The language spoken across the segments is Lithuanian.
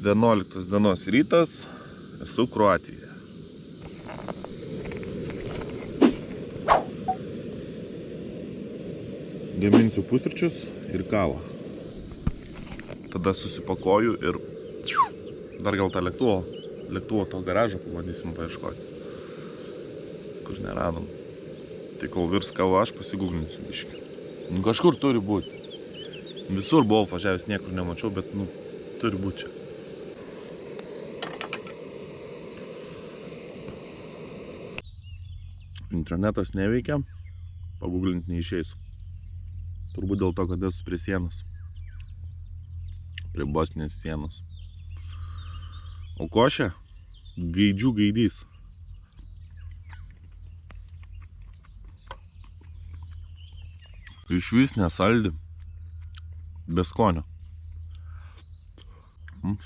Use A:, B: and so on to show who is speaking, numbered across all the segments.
A: 11 dienos rytas, esu Kroatijoje. Gaminsiu pusryčius ir kavą. Tada susipakoju ir dar gal tą lėktuvo to garažą pabandysim paieškoti. Kur neradom. Tai kol virs kava, aš pasigūglinsiu biškį. Nu, kažkur turi būti. Visur buvau važiavęs, niekur nemačiau, bet nu, turi būti čia. Internetas neveikia, pagūglinti neišeis. Turbūt dėl to, kad esu prie sienos. Prie Bosnijos sienos. O košė? Gaidžių gaidys. Iš vis nesaldi. Be skonio.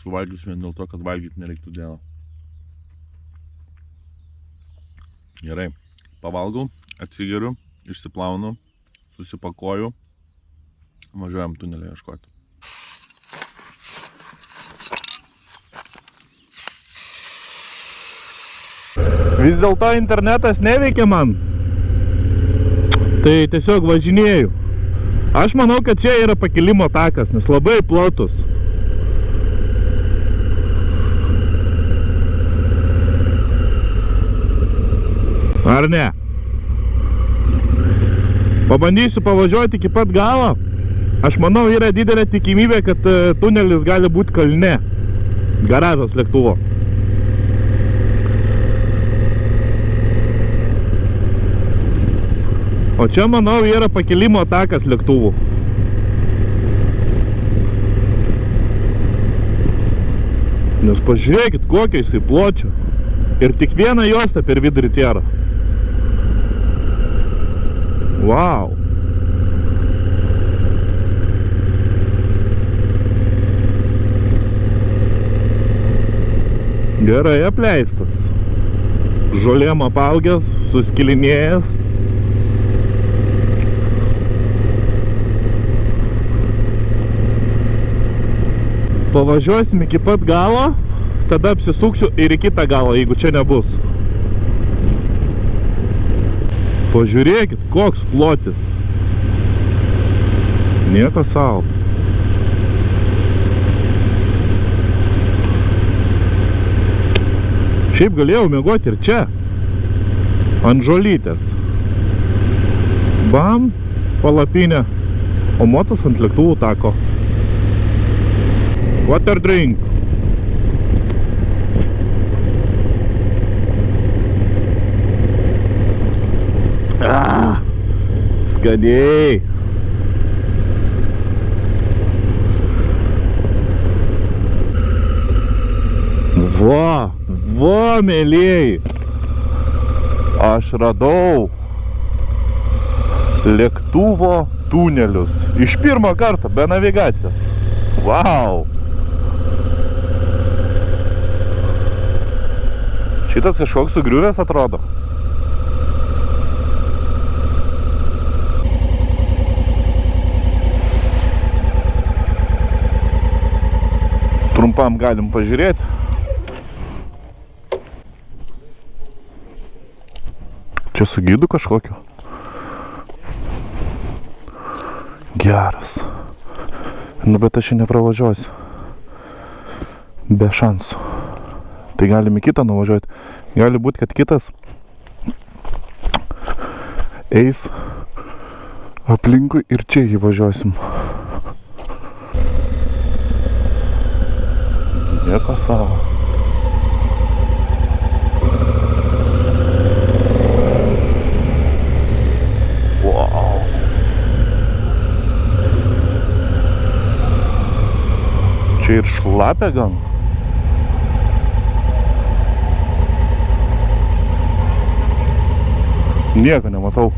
A: Suvalgysiu vien dėl to, kad valgyti nereiktų dieną. Gerai. Pavalgau, atsigeriu, išsiplaunu, susipakoju, važiuojam tunelį ieškoti. Vis dėlto internetas neveikia man. Tai tiesiog važinėju. Aš manau, kad čia yra pakilimo takas, nes labai platus. Ar ne? Pabandysiu pavažiuoti iki pat galo. Aš manau, yra didelė tikimybė, kad tunelis gali būti kalne. Garažas lėktuvo. O čia, manau, yra pakilimo takas lėktuvų. Nes pažiūrėkit, kokia jisai pločia. Ir tik viena juosta per vidurį tėra. Wow. Gerai apleistas. Žolėm apaugęs, suskilinėjęs. Pavažiuosim iki pat galo, tada apsisuksiu ir į kitą galą, jeigu čia nebus. Pažiūrėkit, koks plotis. Nieko savo. Šiaip galėjau miegoti ir čia. Ant žolytės. Bam, palapinė. O motas ant lėktuvų tako. Water drink. Skaniai. Va, mėlėjai. Aš radau lėktuvo tunelius. Iš pirmo karto, be navigacijos. Wow. Šitas kažkoks sugriuvęs atrodo. Trumpam galim pažiūrėti. Čia su gidu kažkokiu. Geras. Nu, bet aš čia nepravažiuosiu. Be šansų. Tai galim į kitą nuvažiuoti. Gali būti, kad kitas eis aplinkui ir čia įvažiuosim. Nieko savo. Wow. Čia ir šlapia gan. Nieko nematau.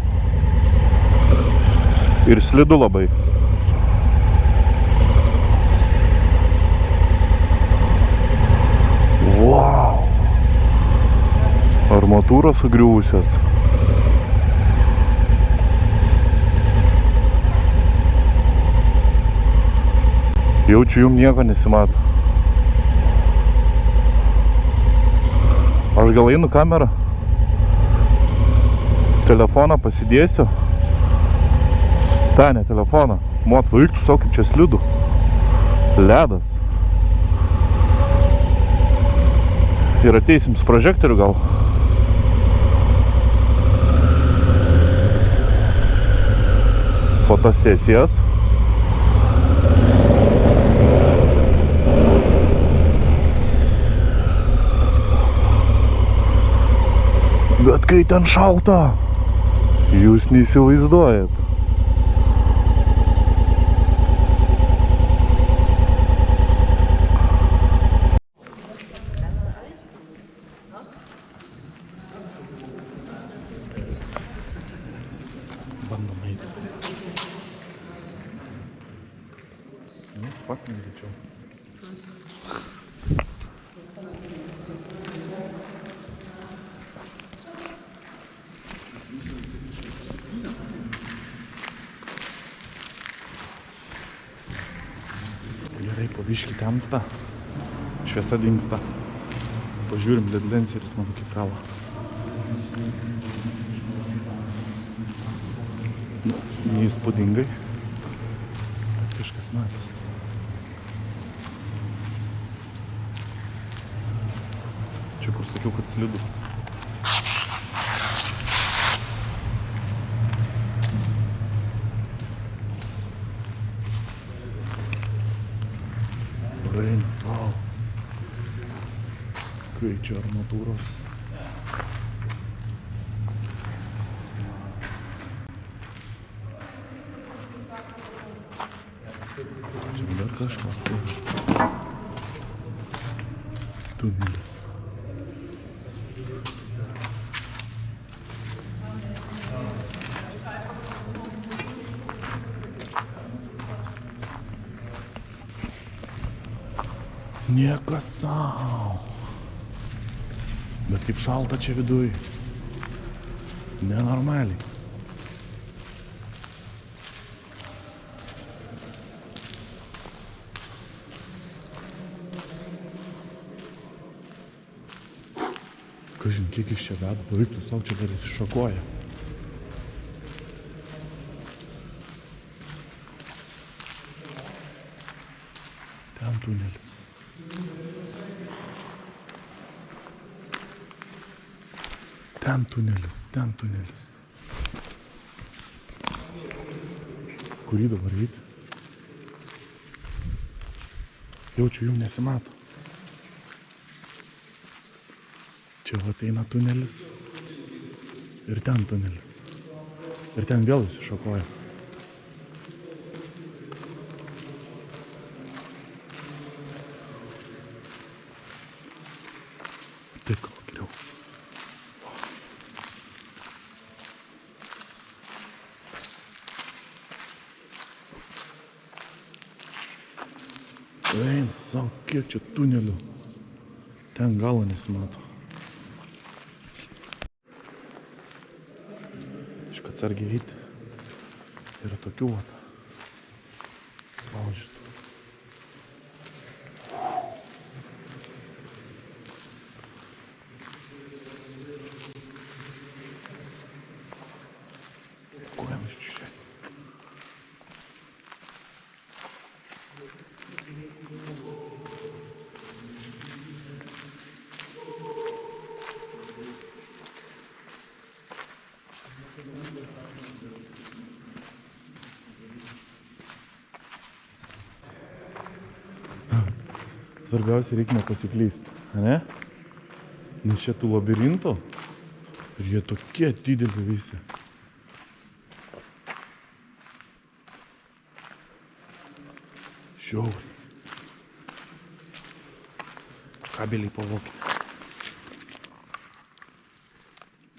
A: Ir slidu labai. Wow. Armatūros sugriuvusios. Jaučiu, jum nieko nesimato.
B: Aš gal einu kamerą. Telefoną pasidėsiu. Ta, ne telefoną. Mot, vaiktų savo, kaip čia slidu. Ledas. Ir ateisim su prožektoriu gal. Fotosesijas. Bet kai ten šalta, jūs neįsivaizduojat. Bandom eiti. Paknį greičiau. Gerai, po biškį temsta, šviesa dingsta. Pažiūrim, ledlenceris mano kaip kala. Neįspūdingai, bet kažkas matas. Čia kur sakiau, kad slidu. Eina savo. Greičio armatūros. Čia dar kažkas. Tunelis. Niekas sau. Bet kaip šalta čia viduj. Nenormaliai. Kažin, kiek iš čia veda, pavyktų savo čia dar įsišakoja. Ten tunelis. Ten tunelis, ten tunelis. Kurį dabar eiti? Jaučiu, jų nesimato. Čia va eina tunelis. Ir ten tunelis. Ir ten vėl įsišakoja. Taip, gal geriau. Eina, savo, kiek čia tunelių. Ten galo nesimato. Iška atsargiai eiti. Yra tokių vat. Laužytų. Kojam žiūrėk. Svarbiausia, reikia nepasiklysti, ne? Nes čia tų labirintų ir jie tokie dideli visi. Žiauriai. Kabeliai pavokite.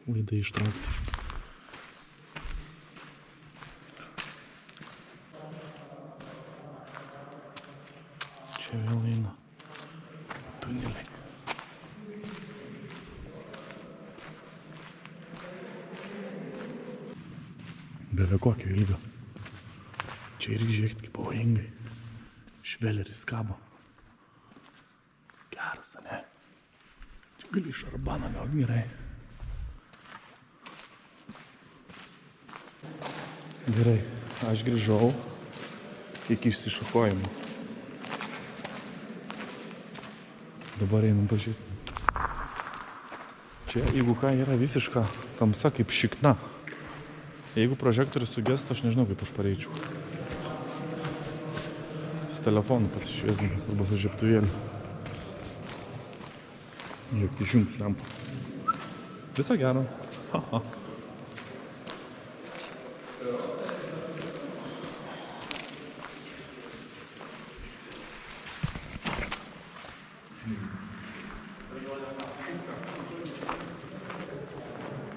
B: Laidai ištraukti. Čia vėl eina tuneliai. Beve kokio ilgio. Čia irgi žiūrėkit kaip pavojingai. Šveleris kabo. Geras, ne? Gali šarbaną gal gerai. Gerai, aš grįžau iki išsišakojimo. Dabar einam pažįstam. Čia, jeigu ką, yra visiška tamsa kaip šikna. Jeigu prožektorius sugestų, aš nežinau, kaip aš pareičiau. Su telefonu pasišviesdamas arba su žiebtuvėliu. Žiūrėk, išjungs lempą. Viso gero. Haha.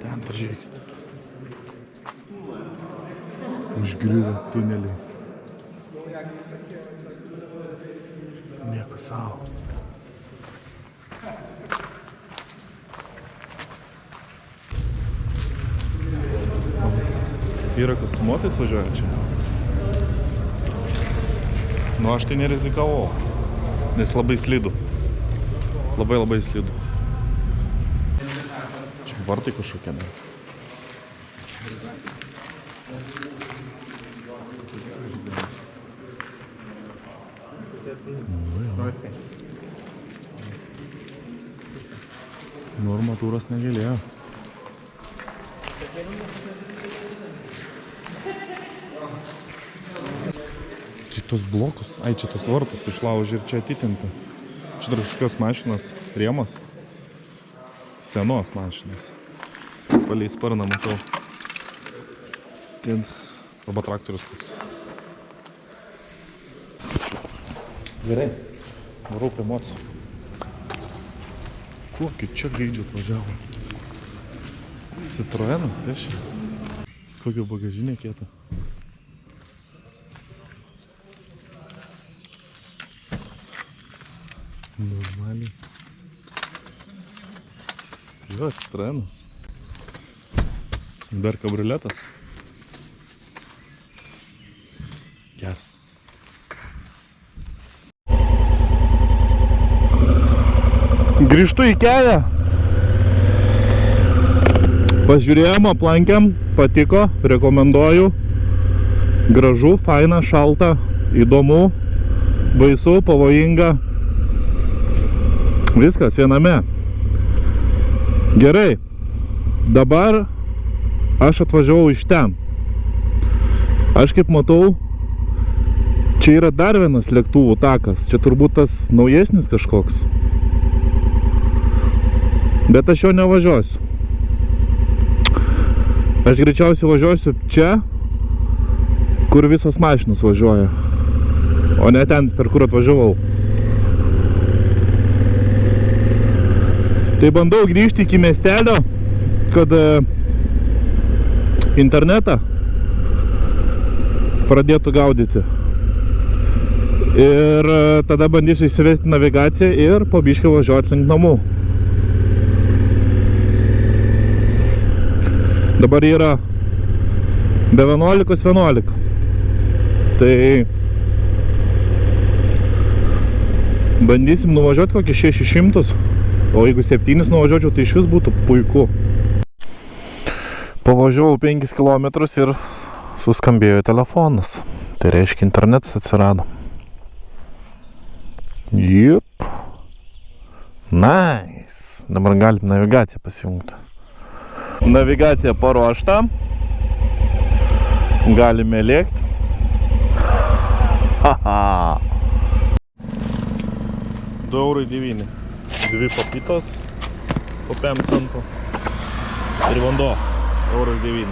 B: Ten pažiūrėkit. Užgriuvę tuneliai. Nieko savo. Yra kas su mocais važiuoja čia. Nu aš tai nerizikavau, nes labai slidu. Labai slidu. Čia vartai kažkokie. Ne? Nu armatūros negalėjo. Tai tos blokus, čia tos vartus išlaužė ir čia atitinta. Čia dar kažkokios mašinos, rėmas. Senos mašinos. Palei sparną matau. Arba traktorius koks. Gerai, varau prie moco. Kokį čia gaidžių atvažiavo? Citroenas, kas čia? Kokia bagažinė kieta. Normaliai. Jo, Citroenas. Dar kabrioletas. Geras. Grįžtu į kelią. Pažiūrėjom, aplankėm, patiko, rekomenduoju. Gražu, faina, šalta, įdomu, baisu, pavojinga. Viskas viename. Gerai. Dabar aš atvažiavau iš ten. Aš kaip matau, čia yra dar vienas lėktuvų takas. Čia turbūt tas naujesnis kažkoks. Bet aš jo nevažiuosiu. Aš greičiausiai važiuosiu čia, kur visos mašinos važiuoja. O ne ten, per kur atvažiavau. Tai bandau grįžti iki miestelio, kad internetą pradėtų gaudyti. Ir tada bandysiu įsivesti navigaciją ir po biškį važiuoti link namų. Dabar yra be 11:11. Tai bandysim nuvažiuoti kokį 600. O jeigu 7 nuvažiuočiau, tai iš vis būtų puiku. Pavažiavau 5 km ir suskambėjo telefonas. Tai reiškia, internetas atsirado. Jup. Nice. Dabar galim navigaciją pasijungti. Navigacija paruošta. Galime lėkti. Haha. 2,9 €. Dvi papytos po 5 centų ir vanduo 1,9 €.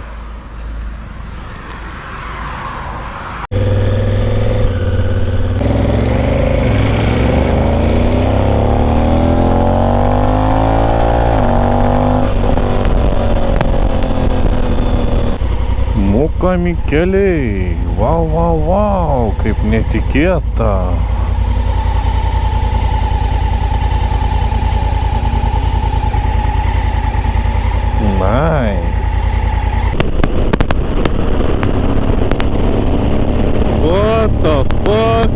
B: Mokami keliai. Vau, kaip netikėta. Nice. What the fuck?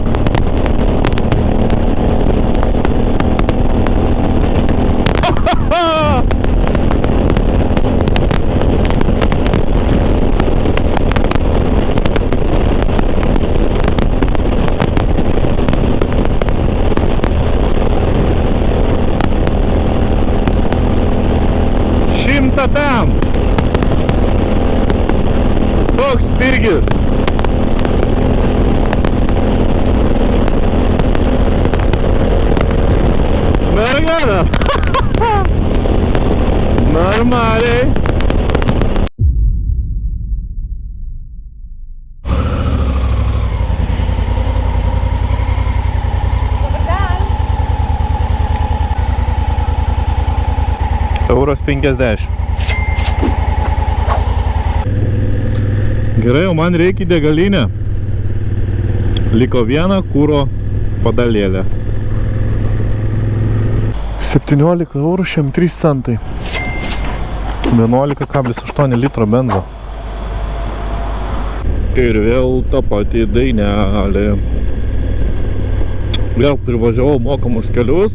B: 1,50 €. Gerai, o man reikia į degalinę. Liko viena kuro padalėlė. 17,03 €. 11,8 litro benzo. Ir vėl ta pati dainelė. Vėl privažiavau mokamus kelius.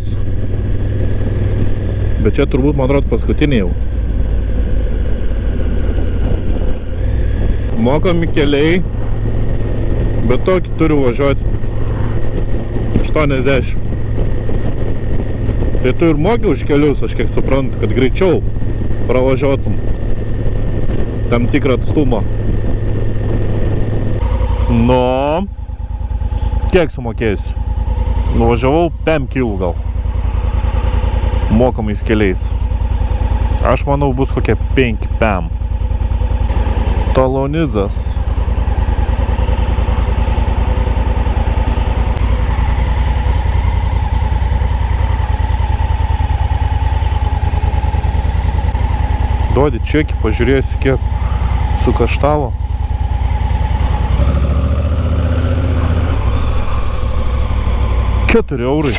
B: Bet čia turbūt, man atrodo, paskutiniai jau. Mokami keliai. Bet tokį turiu važiuoti 80. Tai tu ir moki už kelius, aš kiek suprantu, kad greičiau pravažiuotum tam tikrą atstumą. Nu, kiek sumokėsiu? Nuvažiavau 5 kilų gal. Mokamais keliais. Aš manau, bus kokie 5 pem. Talonidzas. Duodi čekį, pažiūrėsiu, kiek sukaštavo. €4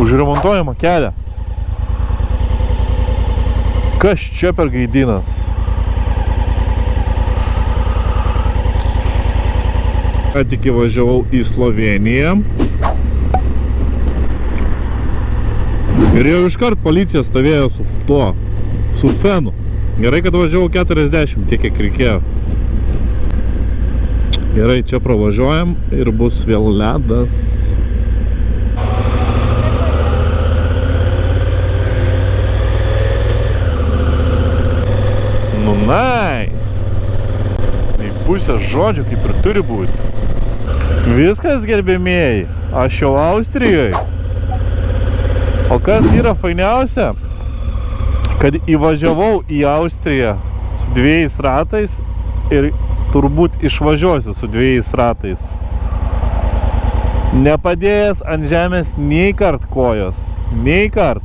B: už remontuojamą kelią. Kas čia per gaidinas? Ką tik įvažiavau į Slovėniją. Ir jau iškart policija stovėjo su tuo, su fenu. Gerai, kad važiavau 40, tiek kiek reikėjo. Gerai, čia pravažiuojam ir bus vėl ledas. Nu, nice! Į pusę žodžių kaip ir turi būti. Viskas, gerbėmieji, aš jau Austrijoje. O kas yra fainiausia, kad įvažiavau į Austriją su 2 ratais ir turbūt išvažiuosiu su 2 ratais. Nepadėjęs ant žemės nei kart kojos, nei kart.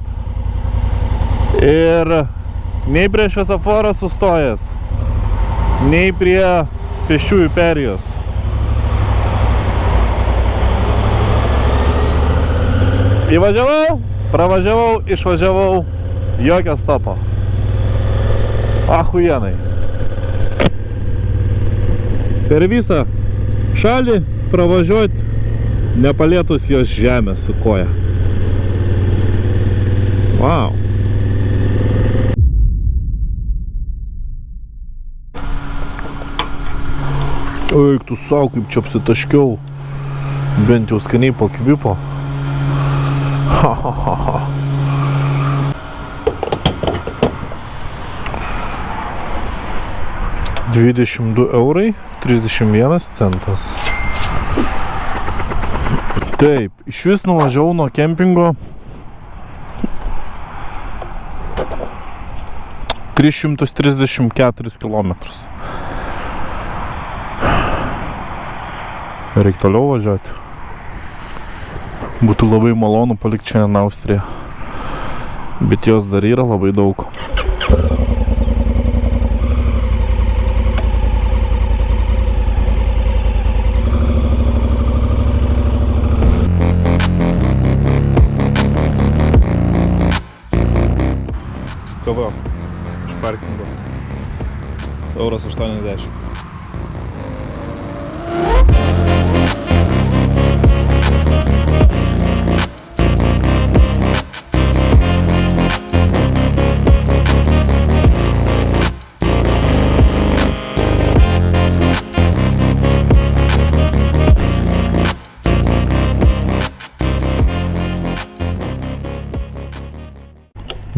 B: Ir nei prie šviesoforo sustojęs, nei prie pėsčiųjų perėjos. Įvažiavau, pravažiavau, išvažiavau, jokio stopo. Achujenai. Per visą šalį pravažiuoti, nepalietus jos žemės su koja. Wow. Eik tu sau, kaip čia apsitaškiau. Bent jau skaniai pakvipo. Ha, ha, ha, ha. €22,31. Taip, iš vis nuvažiavau nuo kempingo 334 kilometrus. Reikia toliau važiuoti. Būtų labai malonu palikti šiandien Austriją. Bet jos dar yra labai daug. Kava iš parkingo. €80.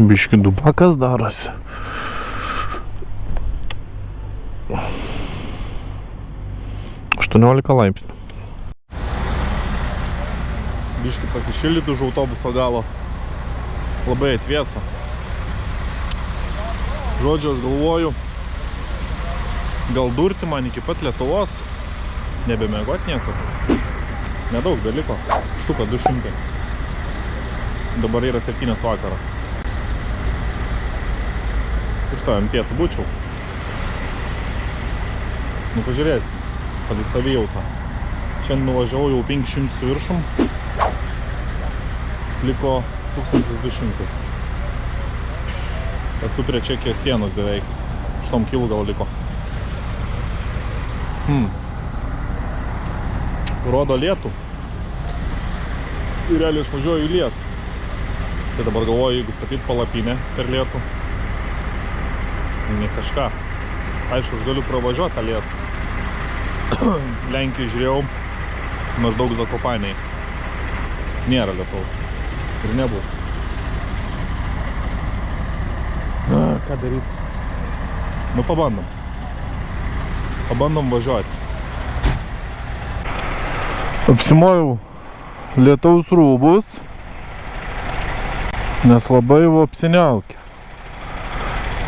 B: Biški dubakas darosi. Aštuoniolika laipsnių. Biški pasišildyti už autobuso galo. Labai atvėsa. Žodžiu, aš galvoju, gal durti man iki pat Lietuvos, nebemiegot nieko. Nedaug beliko. Štuka 200. Dabar yra 7 vakaro. Что, ant pietų būčiau? Nu, pažiūrėsim. Kad į savijautą. Šiandien nuvažiavau jau 500 su viršum. Liko 1200. Esu prie Čekijos sienos beveik. 8 kilų gal liko. Rodo lietų. Ir realiai išvažiuoju į lietų. Tai dabar galvoju, jeigu statyti palapinę per lietų. Ne kažką. Aišku, aš galiu pravažiuoti tą lietų. Lenkijai žiūrėjau maždaug Zakopaniai. Nėra lietaus. Ir nebus. Na, ką daryti? Nu, pabandom. Pabandom važiuoti. Apsimojau lietaus rūbus, nes labai jau apsiniaukia.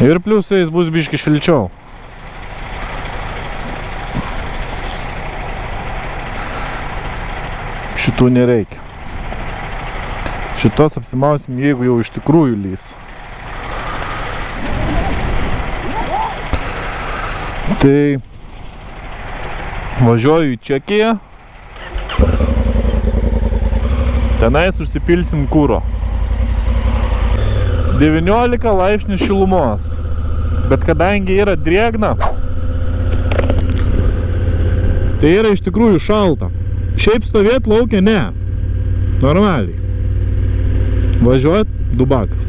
B: Ir pliusais bus biški šilčiau. Šitų nereikia. Šitos apsimausim, jeigu jau iš tikrųjų lys. Tai važiuoju į Čekiją. Tenais užsipilsim kuro. 19 laipsnių šilumos. Bet kadangi yra drėgna, tai yra iš tikrųjų šalta. Šiaip stovėt laukia ne. Normaliai. Važiuot dubakas.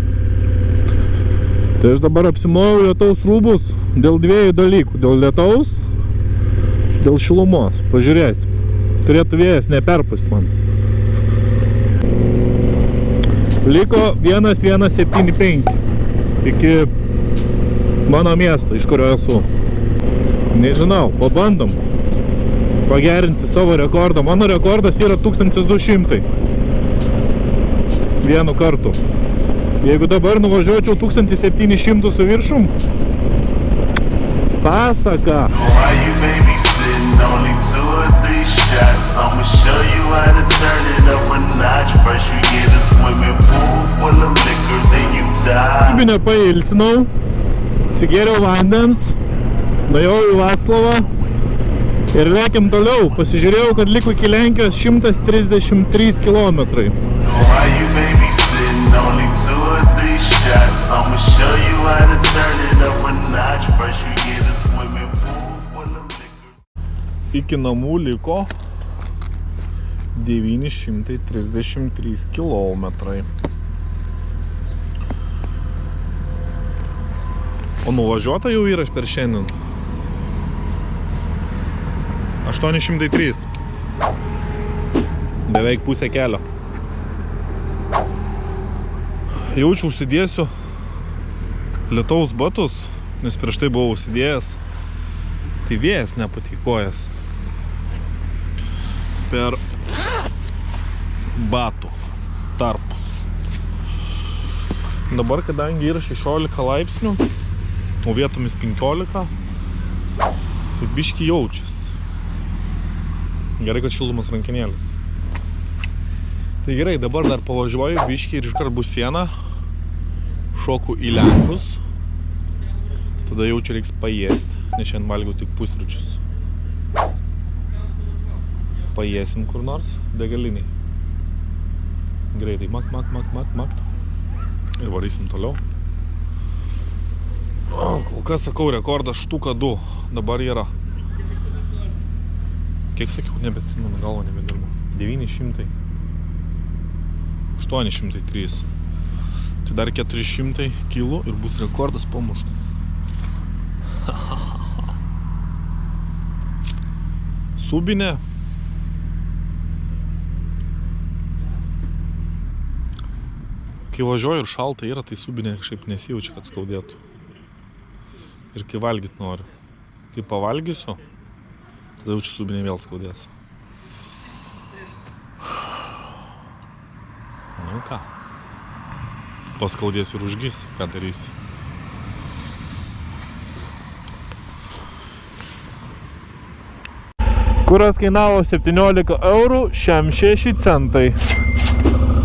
B: Tai aš dabar apsimojau lietaus rūbus dėl dviejų dalykų. Dėl lietaus, dėl šilumos. Pažiūrėsim. Turėtų vėjas neperpust man. Liko 1175 iki mano miesto, iš kurio esu. Nežinau, pabandom pagerinti savo rekordą. Mano rekordas yra 1200 vienu kartu. Jeigu dabar nuvažiuočiau 1700 su viršum, pasaka. Subinę pailsinau, atsigėriau vandens, nuėjau į Vaclavą ir lėkiam toliau. Pasižiūrėjau, kad liko iki Lenkijos 133 kilometrai. Iki namų liko 933 kilometrai. O nuvažiuota jau yra per šiandien 803. Beveik pusę kelio. Jaučiu užsidėsiu lietaus batus, nes prieš tai buvau užsidėjęs. Tai vėjas nepatikojas per batų tarpus. Dabar, kadangi yra 16 laipsnių, o vietomis 15, tai biški jaučias. Gerai, kad šildomas rankinėlis. Tai gerai, dabar dar pavažiuoju biški ir iškart bus siena. Šoku į Lenkus. Tada jau čia reiks paėsti, nes šiandien valgiau tik pusryčius. Paėsim kur nors degaliniai. Greitai makt. Ir varysim toliau. Kol kas sakau, rekordas štuka 2. Dabar yra. Kiek sakiau, nebeatsimenu, galvo nebedirbu. 900. 803. Tai dar 400 kilų ir bus rekordas pamuštas. Subinė. Kai važiuoju ir šalta yra, tai subinė kažkaip nesijaučia, kad skaudėtų. Ir kai valgyt noriu. Kai pavalgysiu, tada jaučiu subinė vėl skaudės. Nu ką? Paskaudės ir užgis, ką darysi. Kuras kainavo 17 eurų, šiam 6 centai.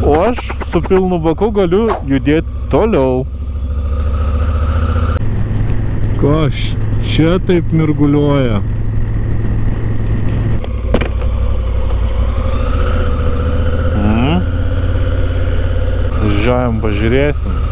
B: O aš su pilnu baku galiu judėti toliau. Kas čia taip mirguliuoja? Važiuojam, pažiūrėsim.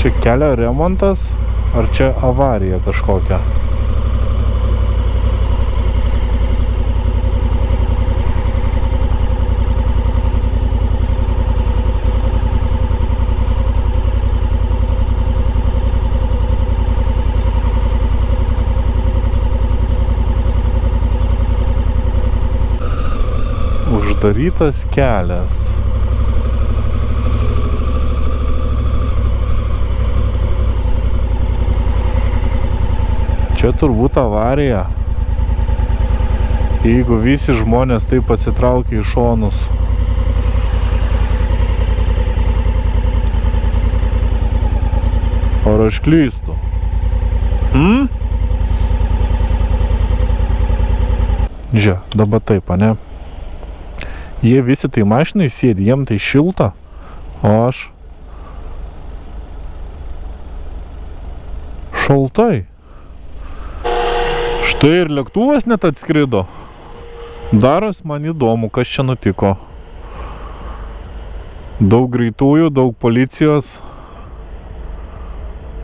B: Čia kelio remontas, ar čia avarija kažkokia? Uždarytas kelias. Čia turbūt avarija. Jeigu visi žmonės taip atsitraukia į šonus. Ar aš klystu? Žiūrė, dabar taip, ane? Jie visi tai mašinai sėdi, jiem tai šilta, o aš šaltai. Štai ir lėktuvas net atskrido. Daros man įdomu, kas čia nutiko. Daug greitųjų, daug policijos.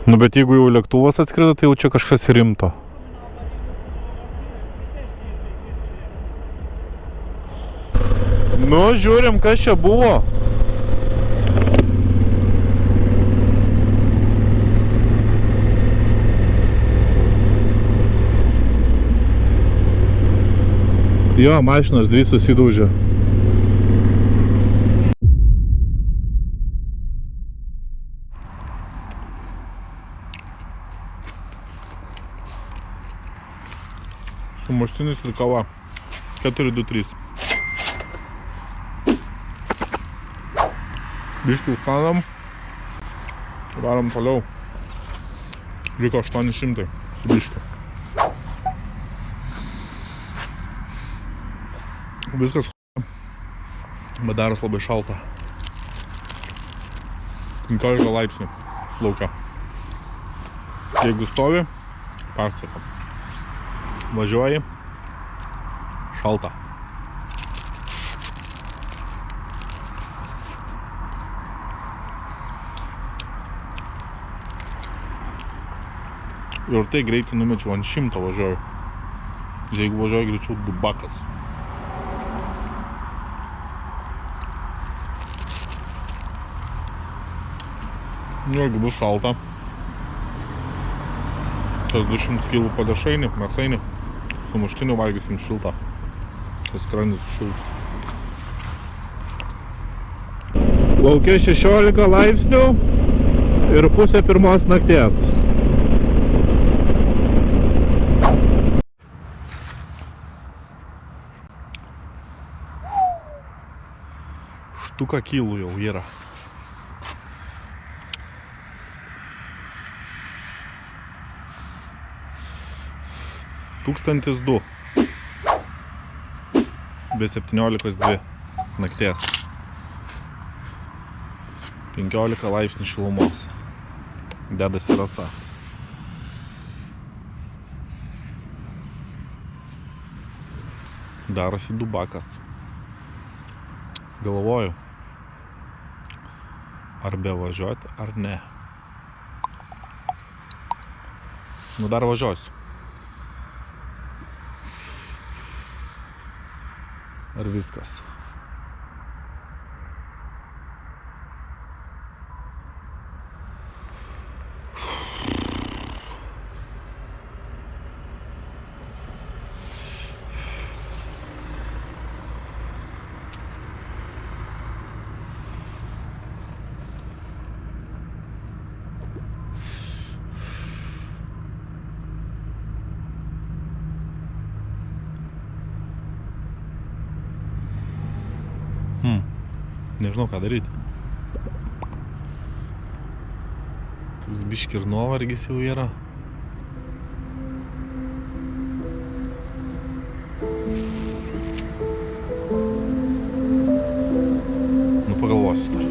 B: Nu, bet jeigu jau lėktuvas atskrido, tai jau čia kažkas rimto. Nu, žiūrim, kas čia buvo. Jo, mašinos dvi susidūžė. Sumuštinis ir kava. 4-2-3. Biškį užkandam. Varom toliau. Liko 800 su biškiu. Viskas bet daros labai šalta. 15 laipsnių lauke. Jeigu stovi, pasaka. Važiuoji, šalta. Ir tai greitai numečiau ant 100 važiuoju. Jeigu važiuoju greičiau, dubakas. Nu, jeigu bus šalta, tas 200 kg padešainį, mėsainį, sumuštinių valgysim šiltą, tas skrandis šiltas. Lauke 16 laipsnių ir 2:30 nakties. Štuka kilų jau yra. Tūkstantis 2 be 17:02 nakties. 15 laipsnių šilumos. Dedasi rasa. Darosi dubakas. Galvoju, ar bevažiuoti, ar ne. Nu, dar važiuosiu. Ar viskas? nežinau ką daryti. Toks biški ir nuovargis jau yra. Nu pagalvosiu dar.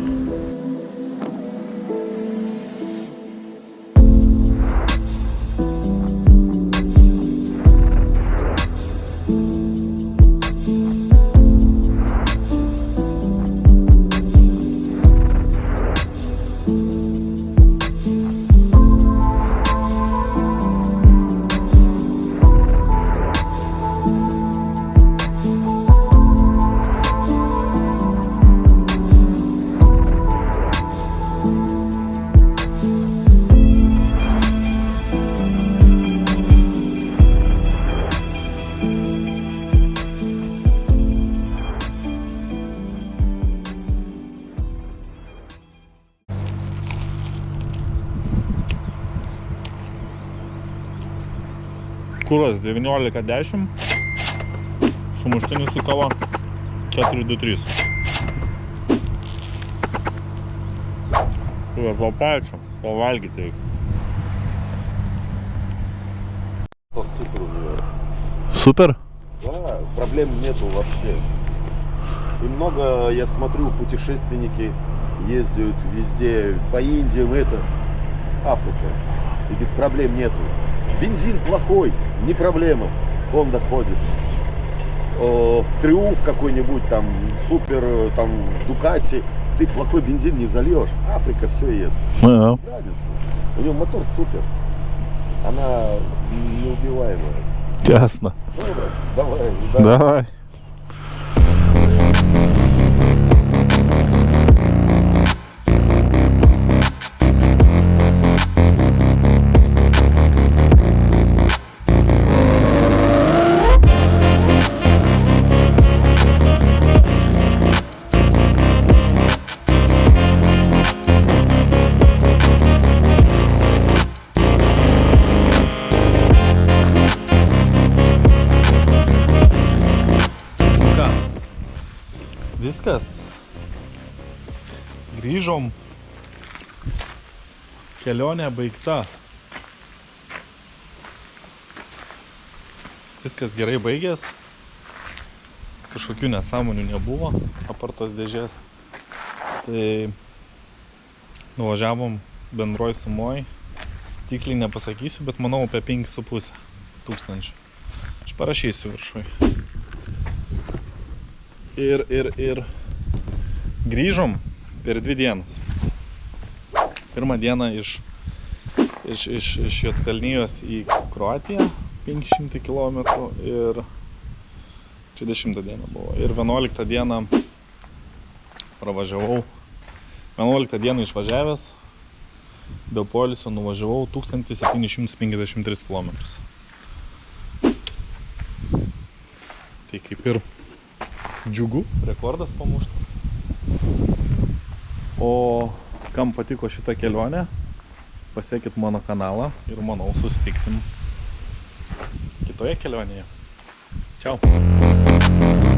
B: Kuras 19.10, sumuštinis su kava 4.23. Tai po pačio, pavalgyti reikia.
C: Супер уже.
B: Super?
C: Да, проблем нету вообще. И много, я смотрю, путешественники ездят везде, по Индиям, это Африка. И говорит, проблем нету. Бензин плохой, не проблема. Honda ходит. В Триумф какой-нибудь там, супер, там, Дукати, ты плохой бензин не зальешь. Африка все ест.
B: Ага.
C: Разница. У него мотор супер. Она неубиваемая.
B: Ясно.
C: Давай.
B: Давай. Viskas. Grįžom. Kelionė baigta. Viskas gerai baigės. Kažkokių nesąmonių nebuvo apart tos dėžės. Tai nuvažiavom bendroj sumoj. Tiksliai nepasakysiu, bet manau apie 5,5 tūkstančių. Aš parašysiu viršui. Ir grįžom per 2 dienas. Pirmą dieną iš Juodkalnijos į Kroatiją 500 km ir čia 10 dieną buvo. Ir 11 dieną pravažiavau, 11 dieną išvažiavęs, be poilsio nuvažiavau 1753 km. Tai kaip ir džiugu, rekordas pamuštas. O kam patiko šitą kelionę, pasiekit mano kanalą ir manau susitiksim kitoje kelionėje. Čiau.